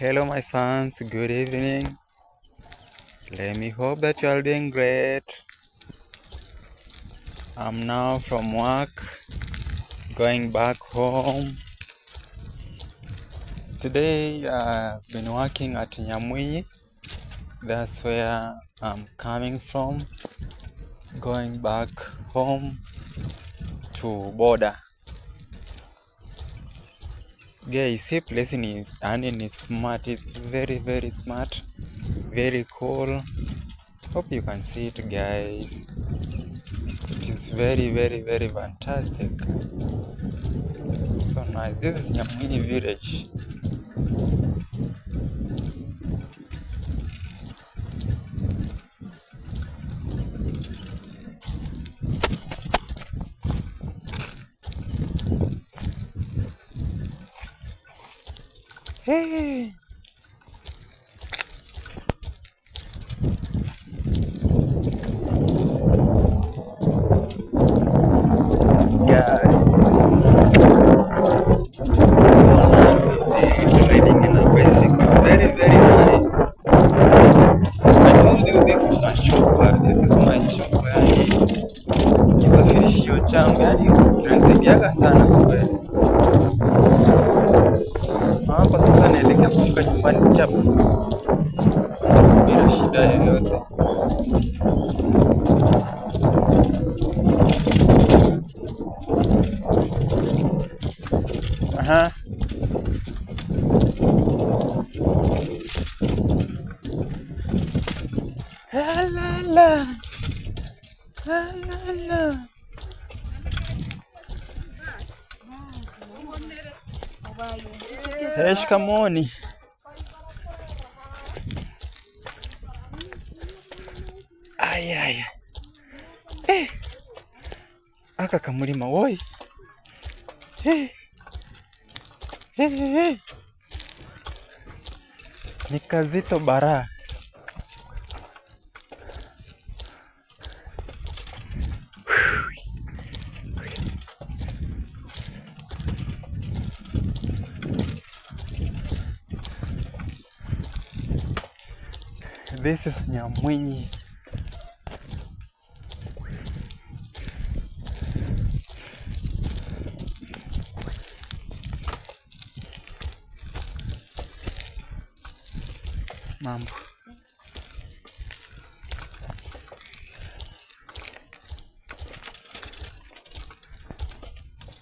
Hello, my fans. Good evening. Let me hope that you are doing great. I'm now from work, going back home. Today, I've been working at Nyamwinyi. That's where I'm coming from, going back home to border. Guys, this place is smart. It's very, very smart, very cool. Hope you can see it, guys. It is very, very, very fantastic. So nice. This is Nyamwinyi village. Hey! Guys, so riding in a bicycle, very, very nice. I told you this is my chopper, yani kisafirishio changu, yani inanisaidiaga sana kwa kweli. Hapa sasa naelekea kufika nyumbani chapa bila shida yoyote. Aha. La. Hey, shikamoni. Ay. Aka kamulima woi. Hey. Ni kazito bara. This is Nyamwinyi. Mambo.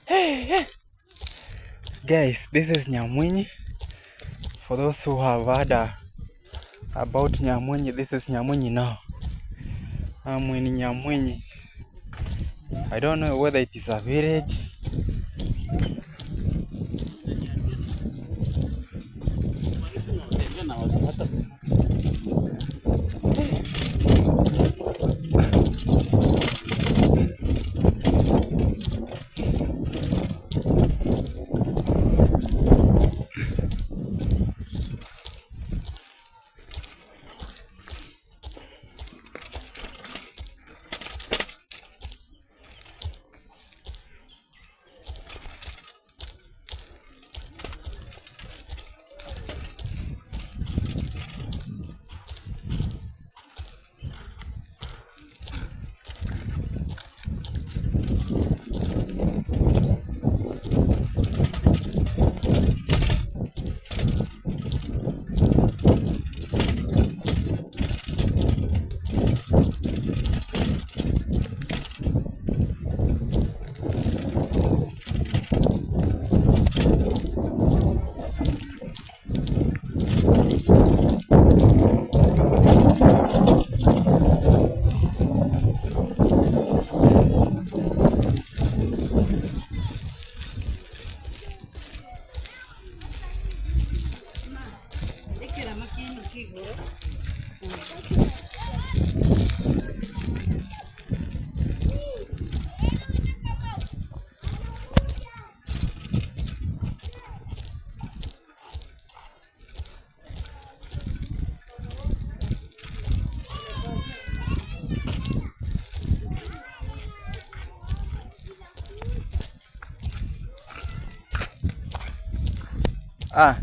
Hey. Guys, this is Nyamwinyi. For those who have heard about Nyamwinyi, this is Nyamwinyi now. I'm in Nyamwinyi. I don't know whether it is a village.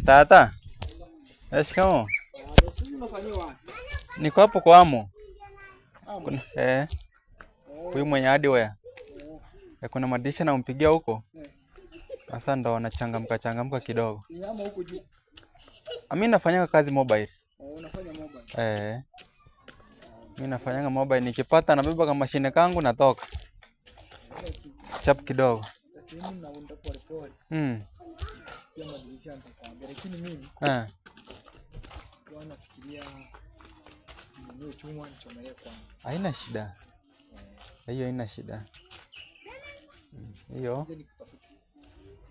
Tata. Shikamoo. Niko hapo kwa Amo. Kuna huyu mwenye hardware. Kuna madirisha nampigia huko. Sasa ndo wanachangamka kidogo. Ni Amo huko juu. Mimi nafanya kazi mobile. Unafanya mobile? Mimi nafanya mobile, nikipata nabeba kama mashine kangu natoka. Chap kidogo. Mimi naunda pole pole. Pia madirisha nitakwambia, lakini mimi nafikiria ninunue chuma nichomelee kwangu. Haina shida. Hiyo haina shida. Hiyo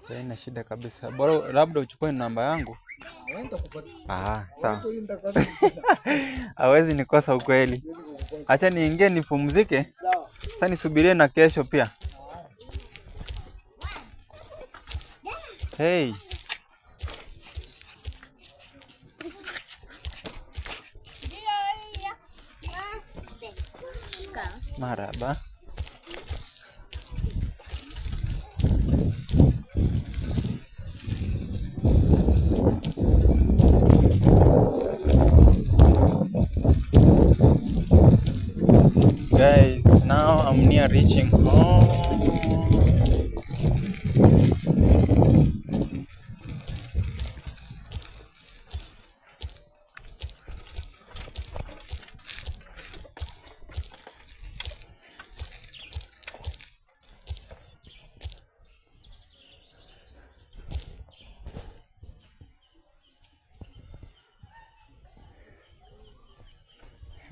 haina shida kabisa. Bora labda uchukue namba yangu. Sawa. Hawezi nikosa ukweli. Acha niingie nipumzike. Sasa nisubirie na kesho pia. Hey. Marhaba. Guys, now I'm near reaching home.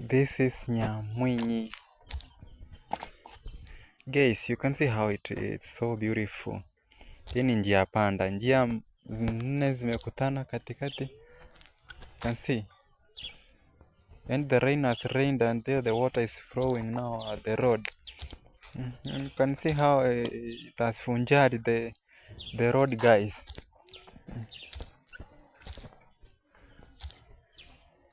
This is Nyamwinyi. Guys, you can see how it's so beautiful. Hii ni njia panda, njia nne zimekutana katikati. You can see. And the rain has rained until the water is flowing now at the road. You can see how it has funjad the road, guys.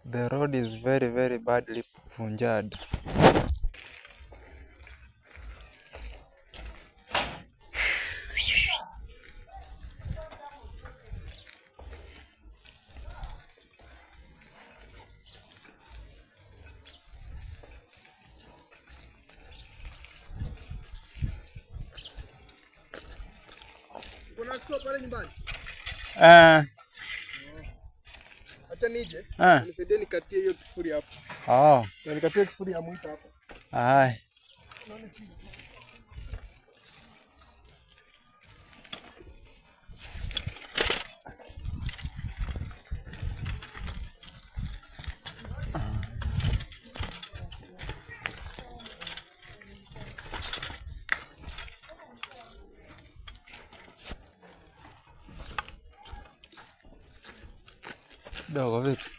The road is very, very badly funjad. Kuna kso pale nyumbani? Acha nije. Nisaidie nikatie hiyo kifuri hapo. Na nikatie kifuri ya mwita hapo. Dogo vipi?